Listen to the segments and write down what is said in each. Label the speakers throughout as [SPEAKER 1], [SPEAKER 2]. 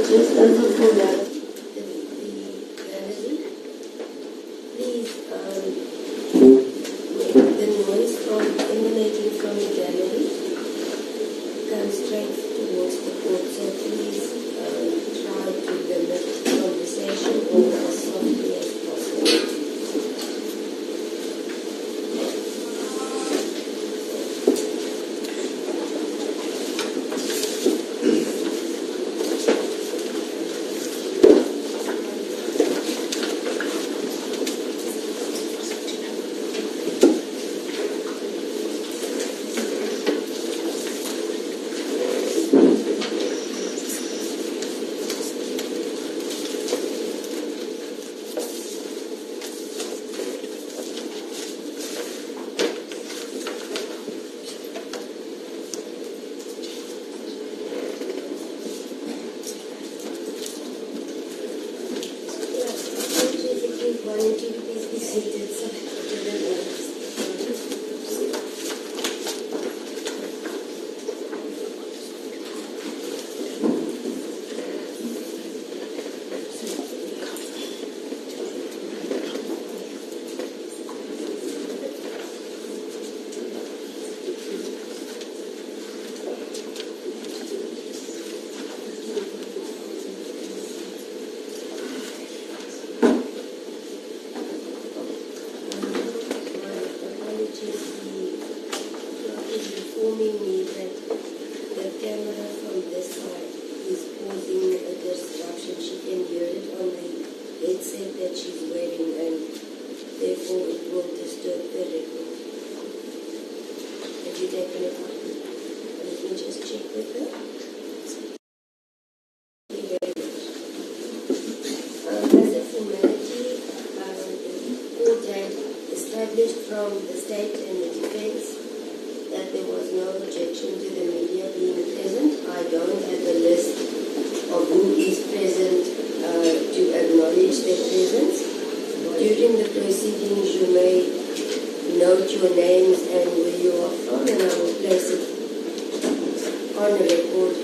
[SPEAKER 1] just as a formality.
[SPEAKER 2] Please, the noise emanating from the gallery comes straight towards the court, so please try to limit conversation or as softly as possible. From the state and the defense that there was no objection to the media being present. I don't have a list of who is present to acknowledge their presence. During the proceedings, you may note your names and where you are from, and I will place it on the record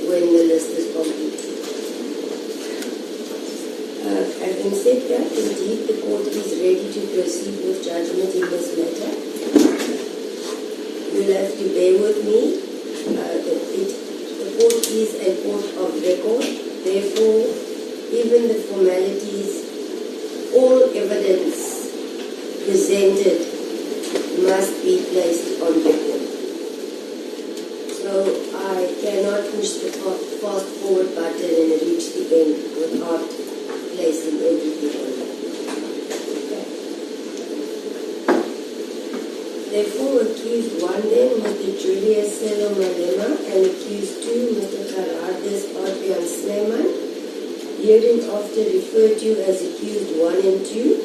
[SPEAKER 2] when the list is complete. Having said that, indeed the court is ready to proceed with judgment in this matter. You'll have to bear with me. The court is a court of record. Therefore, even the formalities, all evidence presented must be placed on record. So I cannot push the fast forward button and reach the end without placing everything on record. Okay. Therefore, accused 1 then, Mr. Julius Malema, and accused 2, Mr. Julius Malema, hereinafter referred to as accused 1 and 2.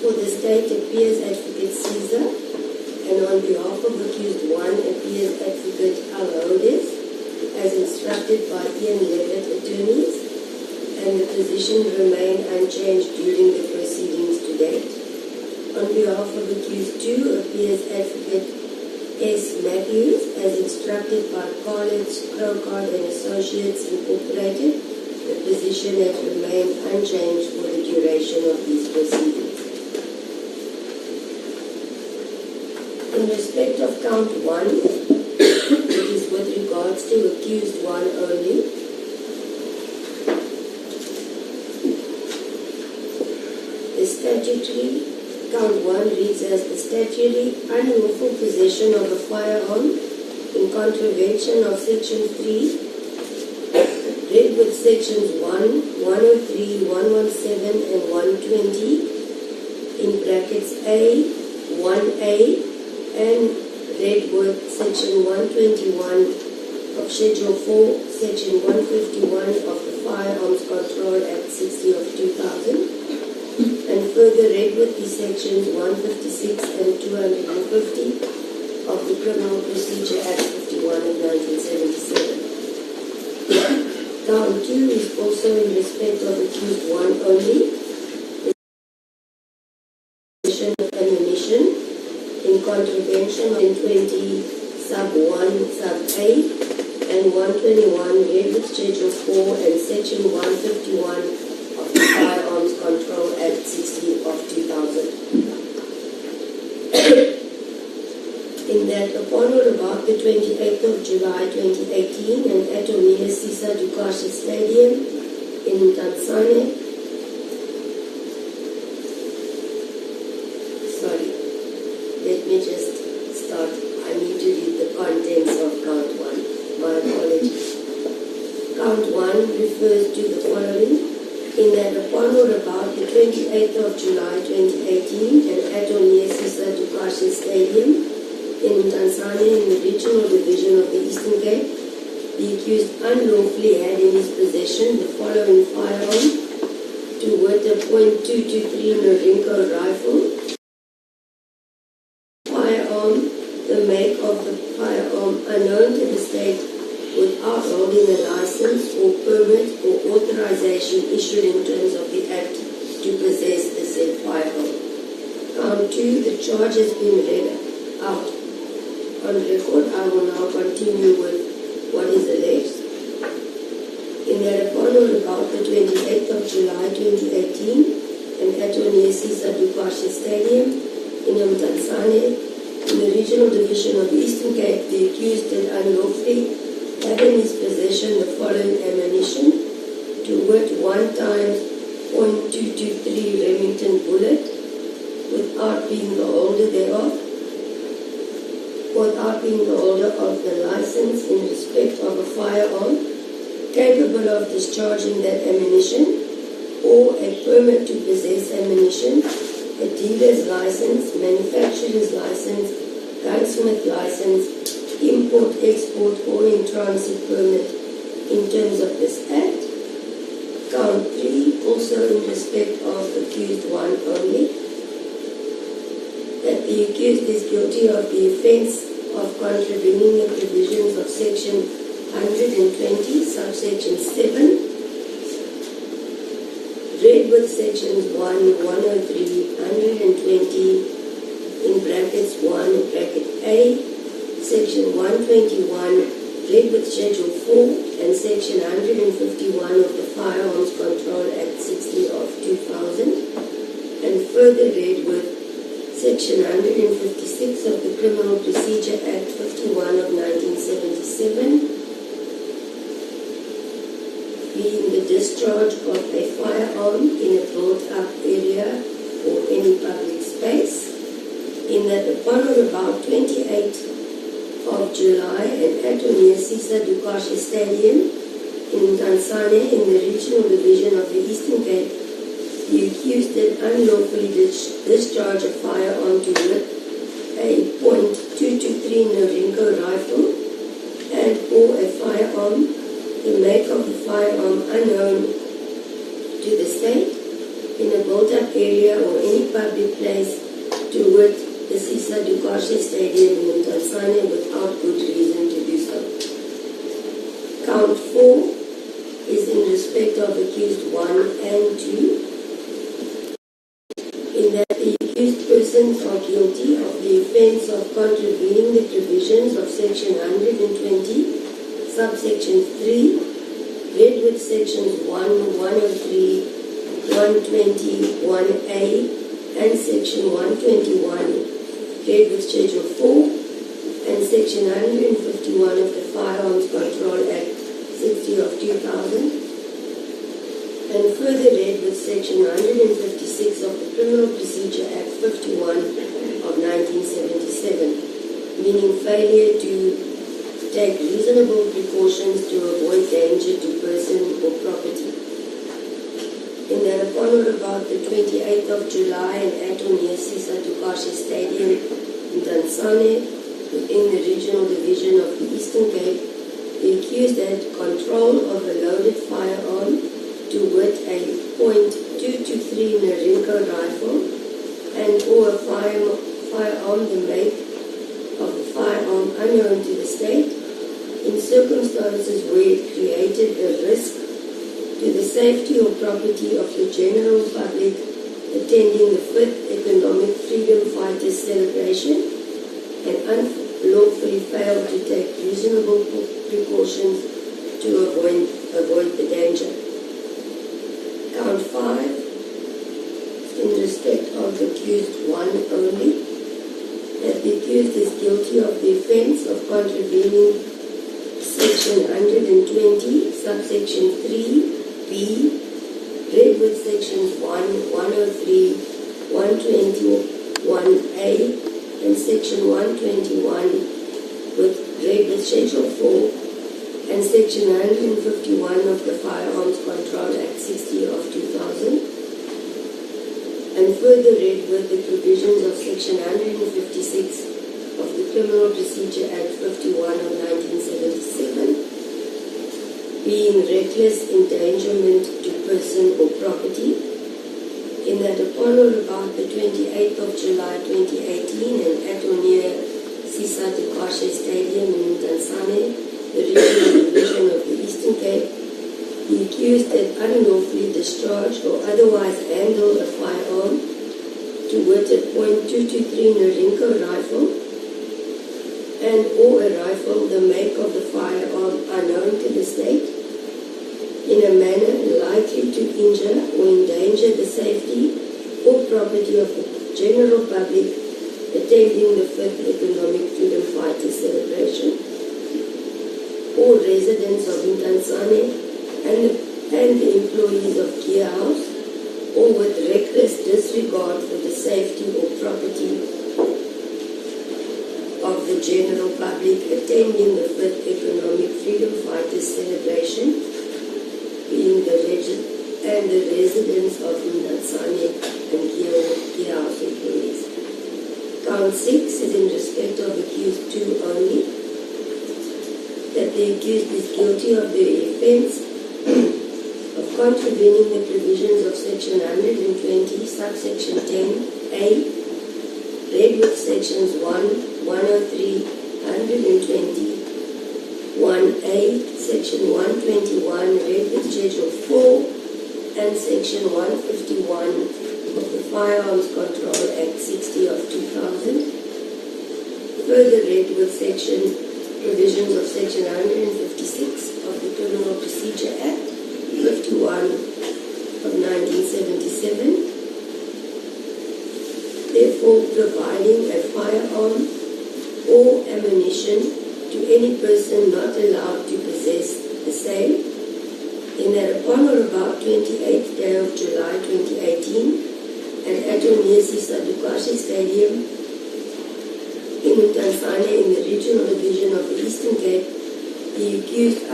[SPEAKER 2] For the state appears Advocate Caesar, and on behalf of accused 1 appears Advocate Alhodes, as instructed by Ian Levitt attorneys, and the position remained unchanged during the proceedings to date. On behalf of accused 2 appears Advocate S. Matthews, as instructed by College, Crowcard and Associates Incorporated. The position has remained unchanged for the duration of these proceedings. In respect of count 1, with regards to accused 1 only, the statutory count 1 reads as the statutory unlawful possession of a firearm in contravention of section 3, read with sections 1, 103, 117 and 120 in brackets A, 1A, and read with section 121 of Schedule 4, section 151 of the Firearms Control Act 60 of 2000, and further read with the sections 156 and 250 of the Criminal Procedure Act 51 of 1977. Count 2 is also in respect of accused 1 only, the possession of ammunition in contravention in 20 sub 1, sub A, and 121 read with Schedule 4 and Section 151 of the Firearms Control Act 60 of 2000. In that upon or about the 28th of July 2018 in Atomia Sisa Dukashi Stadium in Tanzania, let me just start. I need to read the contents of count 1. My apologies. Count 1 refers to the following. In that upon or about the 28th of July 2018 at Atomia Sisa Dukashi Stadium in Tanzania in the regional division of the Eastern Cape, the accused unlawfully had in his possession the following firearm: to wit a .223 Norinco rifle, the make of the firearm unknown to the state without holding a license or permit or authorization issued in terms of the Act to possess the said firearm. Count 2, the charge has been read out on record. I will now continue with what is alleged. In that upon or about the 28th of July 2018 in Atomia Sisa Dukashi Stadium in Tanzania, in the regional division of the Eastern Cape, the accused had unlawfully had in his possession the following ammunition: to wit 1 times .223 Remington bullet, without being the holder thereof, without being the holder of the license in respect of a firearm capable of discharging that ammunition, or a permit to possess ammunition, a dealer's license, manufacturer's license, gunsmith license, import, export, or in transit permit in terms of this Act. Count 3, also in respect of accused 1 only, that the accused is guilty of the offence of contravening the provisions of Section 120, subsection 7, read with Sections 1, 103, 120, in brackets 1, bracket A, Section 121, read with Schedule 4, and Section 151 of the Firearms Control Act 60 of 2000, and further read with Section 156 of the Criminal Procedure Act 51 of 1977, being the discharge of a firearm in a built-up area or any public space. In that upon or about 28th of July at Atomia Sisa Dukashi Stadium in Tanzania in the regional division of the Eastern Cape, the accused had unlawfully discharged a firearm to wit a .223 Norinco rifle and or a firearm, the make of the firearm unknown to the state, in a built-up area or any public place, to wit the Sisa Dukashi Stadium in Tanzania, without good reason to do so. Count 4 is in respect of accused 1 and 2, in that the accused persons are guilty of the offence of contravening the provisions of Section 120, subsection 3, read with Sections 1, 103, 120, 1A, and Section 121, read with Schedule 4, and Section 151 of the Firearms Control Act 60 of 2000, and further read with Section 156 of the Criminal Procedure Act 51 of 1977, meaning failure to take reasonable precautions to avoid danger to person or property. In that upon or about the 28th of July in Atomia Sisa Dukashi Stadium in Tanzania, within the regional division of the Eastern Cape, the accused had control of a loaded firearm, to wit a .223 Norinco rifle, and or a firearm, the make of the firearm unknown to the state, in circumstances where it created a risk to the safety or property of the general public attending the 5th Economic Freedom Fighters celebration, and unlawfully he failed to take reasonable precautions to avoid the danger. Count 5, in respect of the accused 1 only, that the accused is guilty of the offence of contravening Section 120, subsection 3b, read with sections 103, 121a, and section 121, read with schedule 4, and section 151 of the Firearms Control Act 60 of 2000, and further read with the provisions of section 156 of the Criminal Procedure Act 51 of 1977, being reckless endangerment to person or property, in that upon or about the 28th of July 2018 and at or near Sisa-Tukashe Stadium in Tanzania, the regional division of the Eastern Cape, the accused had unlawfully discharged or otherwise handled a firearm, to wit a .223 Norinco rifle, and or a rifle, the make of the firearm unknown to the state, in a manner likely to injure or endanger the safety or property of the general public attending the 5th Economic Freedom Fighters celebration, or residents of Tanzania and the employees of Gear House, or with reckless disregard for the safety or property of the general public attending the 5th Economic Freedom Fighters celebration, being the residents of Tanzania and Gear House employees. Count 6 is in respect of accused 2 only, that the accused is guilty of the offence of contravening the provisions of section 120, subsection 10a, read with sections 1, 103, 120, 1a, section 121, read with schedule 4, and section 151 of the Firearms Control Act 60 of 2000, further read with provisions of section 156 of the Criminal Procedure Act 51 of 1977, therefore providing a firearm or ammunition to any person not allowed to possess the same, in that upon or about 28th day of July 2018 and at or near Sisa-Tukashe Stadium in Tanzania in the regional division of the Eastern Cape, the accused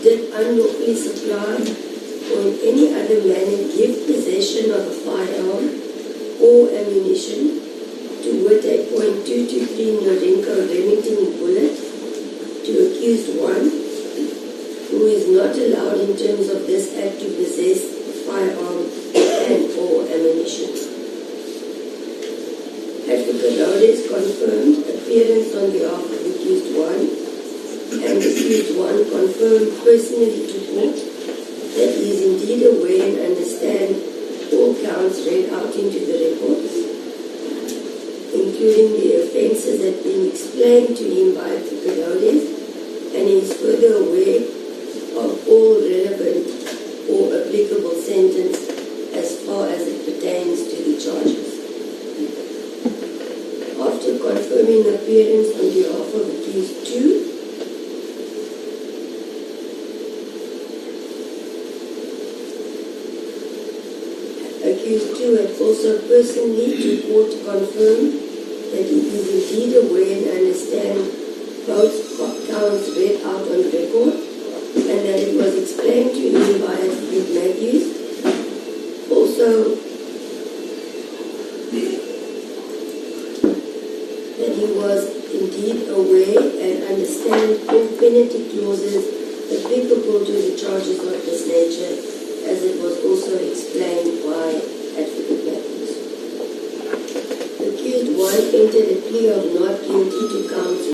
[SPEAKER 2] did unlawfully supply or in any other manner give possession of a firearm or ammunition, to wit a .223 Norinco Remington bullet, to accused 1, who is not allowed in terms of this act to possess a firearm and or ammunition. Advocate Rhodes confirmed appearance on behalf of accused 1, and accused 1 confirmed personally to court that he is indeed aware and understands all counts read out into the reports, including the offences that have been explained to him by Advocate Rhodes, and he is further aware of all relevant or applicable sentence as far as it pertains to the charges. After confirming appearance on behalf of accused 2, accused 2 had also personally to court confirmed that he is indeed aware and understands both counts read out on record, and that it was explained to him by Advocate Matthews. Also, that he was indeed aware and understands all penalty clauses applicable to the charges of this nature, as it was also explained by Advocate Matthews. Accused 1 entered a plea of not guilty to count